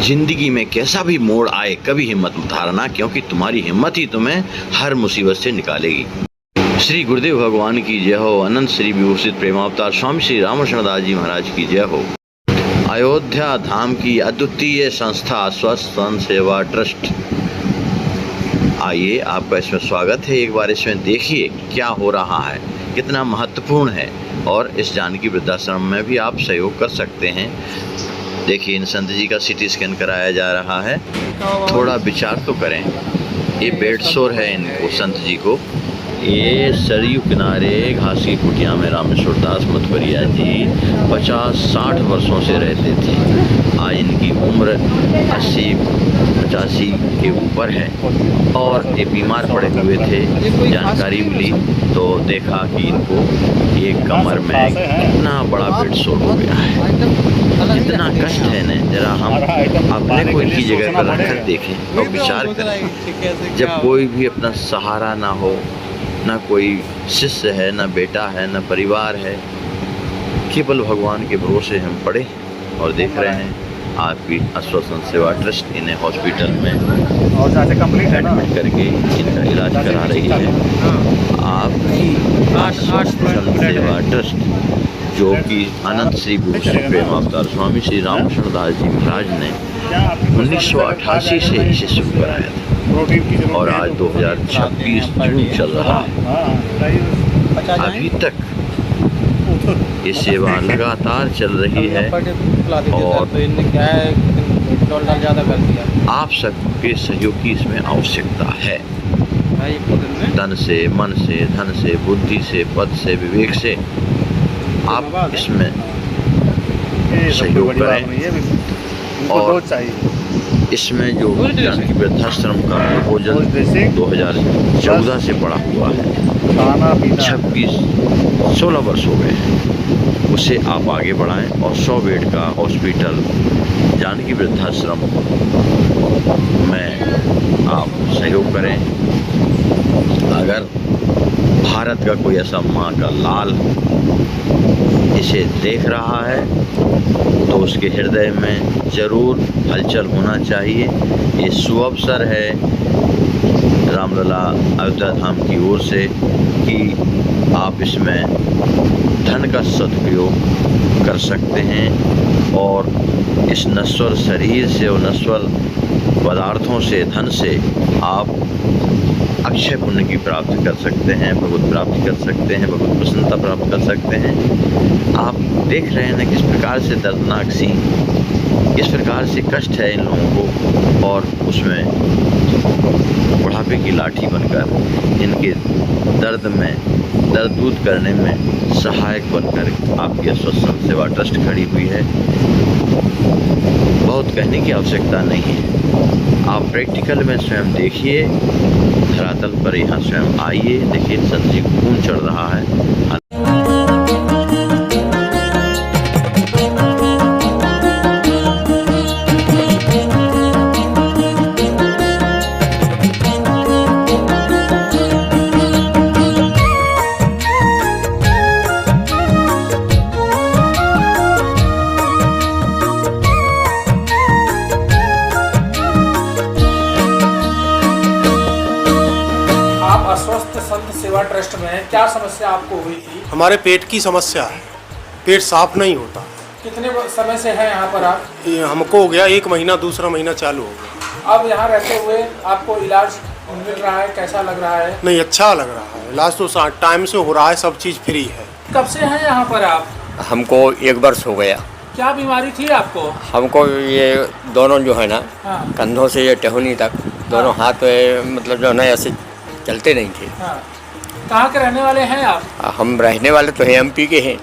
जिंदगी में कैसा भी मोड़ आए कभी हिम्मत मत हारना, क्योंकि तुम्हारी हिम्मत ही तुम्हें हर मुसीबत से निकालेगी। श्री गुरुदेव भगवान की जय हो। अनंत श्री विभूषित प्रेमावतार स्वामी श्री रामकृष्ण दास जी महाराज की जय हो। अयोध्या धाम की अद्वितीय संस्था स्वस्थ संत सेवा ट्रस्ट, आइए आपका इसमें स्वागत है। एक बार इसमें देखिए क्या हो रहा है, कितना महत्वपूर्ण है, और इस जानकी वृद्धाश्रम में भी आप सहयोग कर सकते हैं। देखिए, इन संत जी का सिटी स्कैन कराया जा रहा है। थोड़ा विचार तो करें। ये बेड शोर है इनको, संत जी को। ये सरयू किनारे घास की कुटिया में रामेश्वर दास मतवरिया जी 50-60 वर्षों से रहते थे। आज इनकी उम्र 80-85 के ऊपर है और ये बीमार पड़े हुए थे। जानकारी मिली तो देखा कि इनको ये कमर में कितना बड़ा बेड शोर हो गया है। कितना कष्ट है ना, जरा हम अपने को इनकी जगह पर रखकर देखें और विचार करें। जब कोई भी अपना सहारा ना हो, ना कोई शिष्य है, ना बेटा है, ना परिवार है, केवल भगवान के भरोसे हम पड़े और देख रहे हैं आपकी आश्वासन सेवा ट्रस्ट इन्हें हॉस्पिटल में एडमिट करके इनका इलाज करा रही है। आपकी आश्वासन सेवा ट्रस्ट, जो कि अनंत श्री भूषण प्रेमावतार स्वामी श्री रामकृष्ण दास जी महाराज ने 1988 से इसे शुरू कराया था और आज 2026 जून चल रहा है। अभी तक ये सेवा लगातार चल रही है और आप सबके सहयोग की इसमें आवश्यकता है। तन से, मन से, धन से, बुद्धि से, पद से, विवेक से आप इसमें सहयोग करें। और इसमें जो जानकी वृद्धाश्रम का प्रपोजल 2014 से पड़ा हुआ है, 16 वर्ष हो गए हैं, उसे आप आगे बढ़ाएं और 100 बेड का हॉस्पिटल जानकी वृद्धाश्रम में आप सहयोग करें। अगर भारत का कोई ऐसा माँ का लाल इसे देख रहा है तो उसके हृदय में ज़रूर हलचल होना चाहिए। ये सुअवसर है रामलला अयोध्या धाम की ओर से कि आप इसमें धन का सदुपयोग कर सकते हैं और इस नश्वर शरीर से और नश्वर पदार्थों से, धन से आप अक्षय पुण्य की प्राप्ति कर सकते हैं, भगवत प्राप्ति कर सकते हैं, भगवत प्रसन्नता प्राप्त कर सकते हैं। आप देख रहे हैं ना किस प्रकार से दर्दनाक सी, किस प्रकार से कष्ट है इन लोगों को, और उसमें बुढ़ापे की लाठी बनकर इनके दर्द में दर्द दूर करने में सहायक बनकर आपकी आश्वासन सेवा ट्रस्ट खड़ी हुई है। बहुत कहने की आवश्यकता नहीं है, आप प्रैक्टिकल में स्वयं देखिए, धरातल पर यहाँ स्वयं आइए। देखिए संत जी को खून चढ़ रहा है। स्वस्थ संत सेवा ट्रस्ट में क्या समस्या आपको हुई थी? हमारे पेट की समस्या है, पेट साफ नहीं होता। कितने समय से हैं यहाँ पर आप? ये हमको हो गया 1 महीना, दूसरा महीना चालू हो गया। अब यहाँ रहते हुए आपको इलाज मिल रहा है, कैसा लग रहा है? नहीं, अच्छा लग रहा है। इलाज तो टाइम से हो रहा है, सब चीज़ फ्री है। कब से हैं यहाँ पर आप? हमको 1 वर्ष हो गया। क्या बीमारी थी आपको? हमको ये दोनों जो है ना, कंधों से ये टहनी तक दोनों हाथ मतलब जो है ना ऐसे चलते नहीं थे। कहाँ के रहने वाले हैं आप? हम रहने वाले तो हैं MP के हैं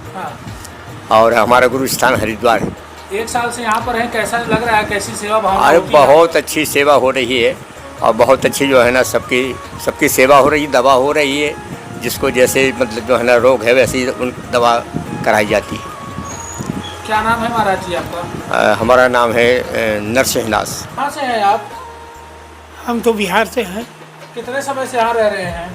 और हमारा गुरु स्थान हरिद्वार है। 1 साल से यहाँ पर हैं, कैसा लग रहा है, कैसी सेवा भावना? अरे बहुत अच्छी सेवा हो रही है और बहुत अच्छी जो है ना सबकी सेवा हो रही है, दवा हो रही है। जिसको जैसे मतलब जो है ना रोग है वैसी उन दवा कराई जाती है। क्या नाम है महाराज जी आपका? हमारा नाम है नरसिंहदास। कहाँ से हैं आप? हम तो बिहार से हैं। कितने समय से यहाँ रह रहे हैं?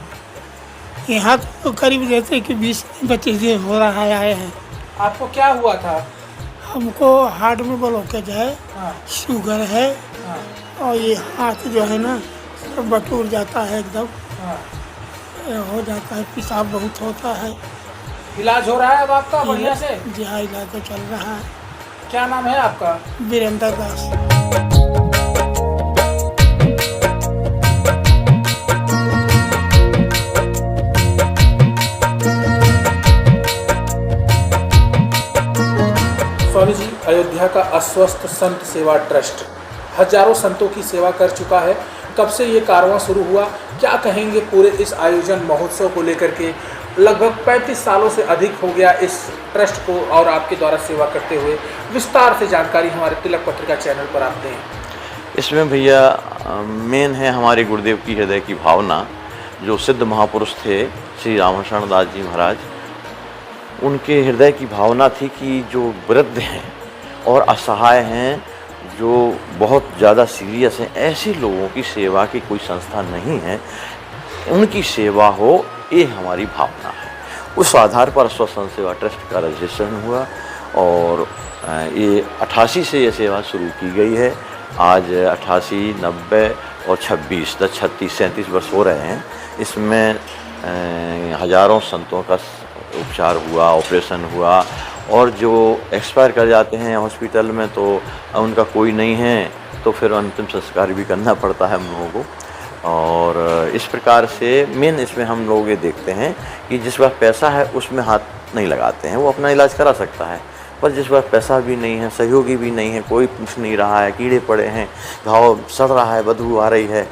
यहाँ तो करीब जैसे कि 20-25 दिन हो रहा है आए हैं। आपको क्या हुआ था? हमको हार्ट में ब्लॉकेज है, हाँ शुगर है, हाँ और ये हाथ जो है ना सब बटूर जाता है एकदम, हाँ। ये हो जाता है, पेशाब बहुत होता है। इलाज हो रहा है अब आपका बढ़िया से? जी हाँ, इलाज तो चल रहा है। क्या नाम है आपका? वीरेंद्र दास। स्वामी जी, अयोध्या का अस्वस्थ संत सेवा ट्रस्ट हजारों संतों की सेवा कर चुका है। कब से ये कारवां शुरू हुआ, क्या कहेंगे पूरे इस आयोजन महोत्सव को लेकर के? लगभग 35 सालों से अधिक हो गया इस ट्रस्ट को और आपके द्वारा सेवा करते हुए। विस्तार से जानकारी हमारे तिलक पत्रिका चैनल पर आप दें। इसमें भैया मेन है हमारे गुरुदेव की हृदय की भावना। जो सिद्ध महापुरुष थे श्री रामशरण दास जी महाराज, उनके हृदय की भावना थी कि जो वृद्ध हैं और असहाय हैं, जो बहुत ज़्यादा सीरियस हैं, ऐसे लोगों की सेवा की कोई संस्था नहीं है, उनकी सेवा हो, ये हमारी भावना है। उस आधार पर अस्वस्थ संत सेवा ट्रस्ट का रजिस्ट्रेशन हुआ और ये 88 से ये सेवा शुरू की गई है। आज 88, 90 और 26 37 वर्ष हो रहे हैं। इसमें हजारों संतों का उपचार हुआ, ऑपरेशन हुआ, और जो एक्सपायर कर जाते हैं हॉस्पिटल में तो उनका कोई नहीं है, तो फिर अंतिम संस्कार भी करना पड़ता है हम लोगों को। और इस प्रकार से मेन इसमें हम लोग ये देखते हैं कि जिस बार पैसा है उसमें हाथ नहीं लगाते हैं, वो अपना इलाज करा सकता है। पर जिस बार पैसा भी नहीं है, सहयोगी भी नहीं है, कोई पूछ नहीं रहा है, कीड़े पड़े हैं, घाव सड़ रहा है, बदबू आ रही है,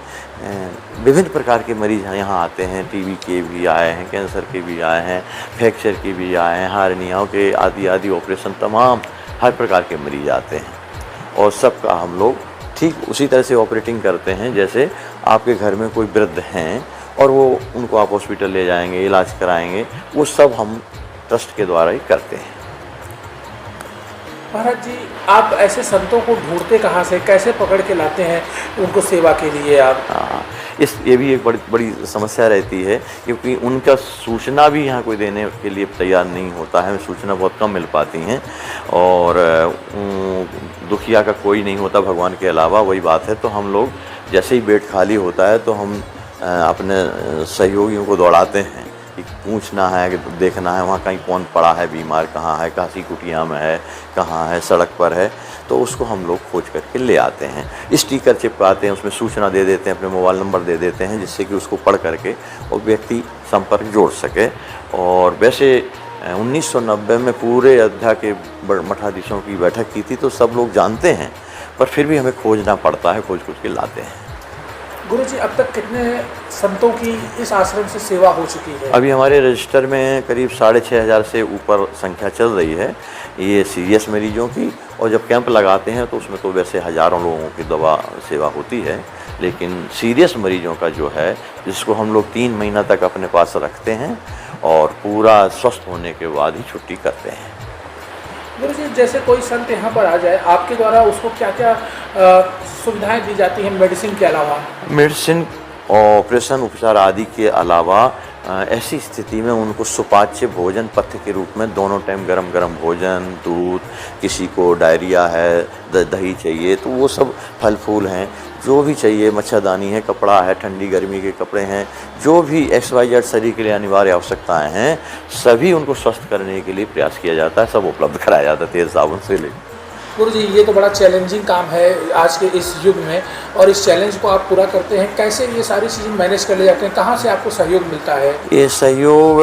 विभिन्न प्रकार के मरीज यहाँ आते हैं। टीबी के भी आए हैं, कैंसर के भी आए हैं, फ्रैक्चर के भी आए हैं, हार्नियाओं के आदि ऑपरेशन, तमाम हर प्रकार के मरीज आते हैं। और सबका हम लोग ठीक उसी तरह से ऑपरेटिंग करते हैं जैसे आपके घर में कोई वृद्ध हैं और वो उनको आप हॉस्पिटल ले जाएंगे, इलाज कराएंगे, वो सब हम ट्रस्ट के द्वारा ही करते हैं। महाराज जी, आप ऐसे संतों को ढूंढते कहाँ से, कैसे पकड़ के लाते हैं उनको सेवा के लिए आप? हाँ, ये भी एक बड़ी समस्या रहती है, क्योंकि उनका सूचना भी यहाँ कोई देने के लिए तैयार नहीं होता है। सूचना बहुत कम मिल पाती हैं और दुखिया का कोई नहीं होता भगवान के अलावा, वही बात है। तो हम लोग जैसे ही बेड खाली होता है तो हम अपने सहयोगियों को दौड़ाते हैं कि पूछना है, कि देखना है वहाँ कहीं कौन पड़ा है बीमार, कहाँ है, काशी कुटिया में है, कहाँ है, सड़क पर है, तो उसको हम लोग खोज करके ले आते हैं। स्टिकर चिपकाते हैं, उसमें सूचना दे देते हैं, अपने मोबाइल नंबर दे देते हैं, जिससे कि उसको पढ़ करके वो व्यक्ति संपर्क जोड़ सके। और वैसे 1990 में पूरे अयोध्या के मठाधीशों की बैठक की थी, तो सब लोग जानते हैं, पर फिर भी हमें खोजना पड़ता है, खोज के लाते हैं। गुरुजी, अब तक कितने संतों की इस आश्रम से सेवा हो चुकी है? अभी हमारे रजिस्टर में करीब 6500 से ऊपर संख्या चल रही है, ये सीरियस मरीजों की। और जब कैंप लगाते हैं तो उसमें तो वैसे हज़ारों लोगों की दवा सेवा होती है, लेकिन सीरियस मरीजों का जो है, जिसको हम लोग 3 महीना तक अपने पास रखते हैं और पूरा स्वस्थ होने के बाद ही छुट्टी करते हैं। गुरुजी, जैसे कोई संत यहाँ पर आ जाए, आपके द्वारा उसको क्या क्या सुविधाएं दी जाती हैं मेडिसिन के अलावा? मेडिसिन, ऑपरेशन, उपचार आदि के अलावा ऐसी स्थिति में उनको सुपाच्य भोजन पथ्य के रूप में दोनों टाइम गरम गरम भोजन, दूध, किसी को डायरिया है, दही चाहिए, तो वो सब फल फूल हैं, जो भी चाहिए, मच्छरदानी है, कपड़ा है, ठंडी गर्मी के कपड़े हैं, जो भी XYZ शरीर के लिए अनिवार्य आवश्यकताएं हैं, सभी उनको स्वस्थ करने के लिए प्रयास किया जाता है, सब उपलब्ध कराया जाता है, तेल साबुन से ले। गुरुजी, ये तो बड़ा चैलेंजिंग काम है आज के इस युग में, और इस चैलेंज को आप पूरा करते हैं। कैसे ये सारी चीज़ें मैनेज कर ले जाते हैं? कहाँ से आपको सहयोग मिलता है? ये सहयोग,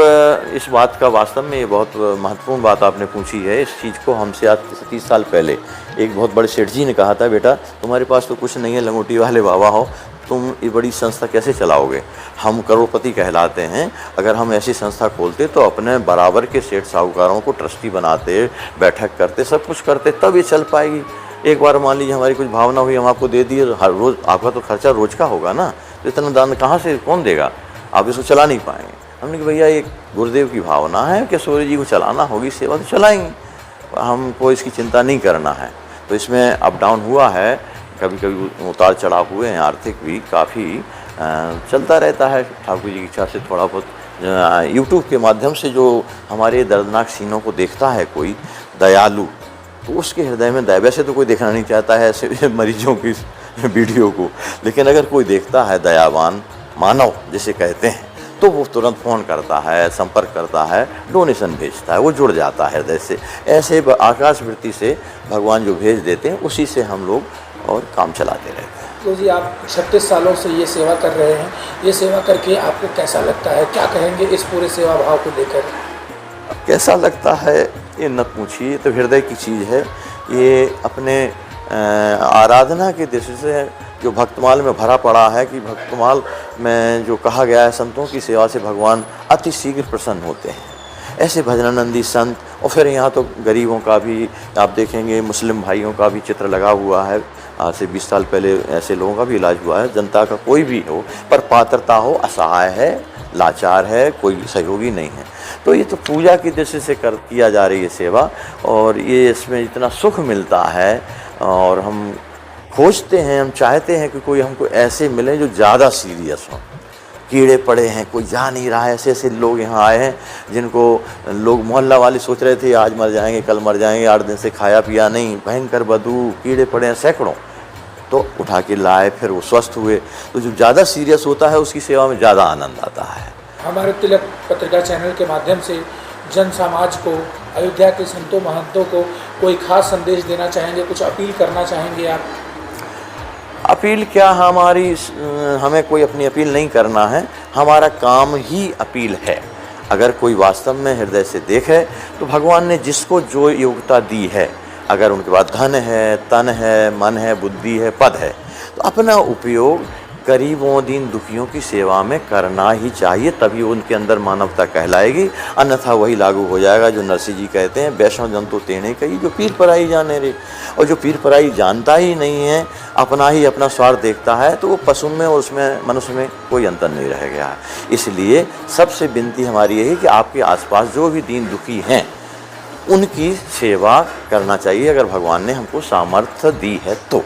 इस बात का वास्तव में ये बहुत महत्वपूर्ण बात आपने पूछी है। इस चीज़ को हमसे आज 30 साल पहले एक बहुत बड़े सेठ जी ने कहा था, बेटा तुम्हारे पास तो कुछ नहीं है, लंगोटी वाले बाबा हो, तुम ये बड़ी संस्था कैसे चलाओगे? हम करोड़पति कहलाते हैं, अगर हम ऐसी संस्था खोलते तो अपने बराबर के सेठ साहूकारों को ट्रस्टी बनाते, बैठक करते, सब कुछ करते, तब ये चल पाएगी। एक बार मान लीजिए हमारी कुछ भावना हुई, हम आपको दे दिए, हर रोज़ आपका तो खर्चा रोज का होगा ना, तो इतना दान कहाँ से कौन देगा? आप इसको चला नहीं पाएंगे। हमने कहा भैया एक गुरुदेव की भावना है कि सूर्य जी को चलाना होगी, सेवा तो चलाएंगे, हमको इसकी चिंता नहीं करना है। तो इसमें अप डाउन हुआ है, कभी कभी उतार चढ़ाव हुए हैं, आर्थिक भी काफ़ी चलता रहता है। ठाकुर जी की इच्छा से थोड़ा बहुत यूट्यूब के माध्यम से जो हमारे दर्दनाक सीनों को देखता है कोई दयालु, तो उसके हृदय में दया, वैसे तो कोई देखना नहीं चाहता है ऐसे मरीजों की वीडियो को, लेकिन अगर कोई देखता है दयावान मानव जिसे कहते हैं, तो वो तुरंत फ़ोन करता है, संपर्क करता है, डोनेशन भेजता है, वो जुड़ जाता है हृदय से। ऐसे आकाशवृत्ति से भगवान जो भेज देते हैं उसी से हम लोग और काम चलाते रहते हैं। तो जी आप 36 सालों से ये सेवा कर रहे हैं, ये सेवा करके आपको कैसा लगता है, क्या कहेंगे इस पूरे सेवा भाव को लेकर? कैसा लगता है ये न पूछिए, तो हृदय की चीज़ है ये। अपने आराधना की दृष्टि से जो भक्तमाल में भरा पड़ा है, कि भक्तमाल में जो कहा गया है संतों की सेवा से भगवान अति शीघ्र प्रसन्न होते हैं, ऐसे भजनानंदी संत। और फिर यहाँ तो गरीबों का भी आप देखेंगे, मुस्लिम भाइयों का भी चित्र लगा हुआ है। आज से 20 साल पहले ऐसे लोगों का भी इलाज हुआ है। जनता का कोई भी हो, पर पात्रता हो, असहाय है, लाचार है, कोई सहयोगी नहीं है, तो ये तो पूजा की दृष्टि से किया जा रही है सेवा। और ये इसमें इतना सुख मिलता है, और हम खोजते हैं, हम चाहते हैं कि कोई हमको ऐसे मिले जो ज़्यादा सीरियस हों। कीड़े पड़े हैं, कोई जा नहीं रहा है, ऐसे ऐसे लोग यहाँ आए हैं जिनको लोग मोहल्ला वाले सोच रहे थे आज मर जाएंगे, कल मर जाएंगे, 8 दिन से खाया पिया नहीं, भयंकर बदबू, कीड़े पड़े हैं सैकड़ों, तो उठा के लाए, फिर वो स्वस्थ हुए। तो जो ज़्यादा सीरियस होता है उसकी सेवा में ज़्यादा आनंद आता है। हमारे तिलक पत्रिका चैनल के माध्यम से जन समाज को, अयोध्या के संतों महंतों को कोई खास संदेश देना चाहेंगे, कुछ अपील करना चाहेंगे आप? अपील क्या, हमें कोई अपनी अपील नहीं करना है, हमारा काम ही अपील है। अगर कोई वास्तव में हृदय से देखे तो भगवान ने जिसको जो योग्यता दी है, अगर उनके पास धन है, तन है, मन है, बुद्धि है, पद है, तो अपना उपयोग गरीबों, दीन दुखियों की सेवा में करना ही चाहिए, तभी उनके अंदर मानवता कहलाएगी। अन्यथा वही लागू हो जाएगा जो नरसिंह जी कहते हैं, वैष्णव जन तो तेने कही जो पीर पराई जाने रे। और जो पीर पराई जानता ही नहीं है, अपना ही अपना स्वार्थ देखता है, तो वो पशु में और उसमें मनुष्य में कोई अंतर नहीं रह गया है। इसलिए सबसे विनती हमारी यही कि आपके आसपास जो भी दीन दुखी हैं उनकी सेवा करना चाहिए, अगर भगवान ने हमको सामर्थ्य दी है तो।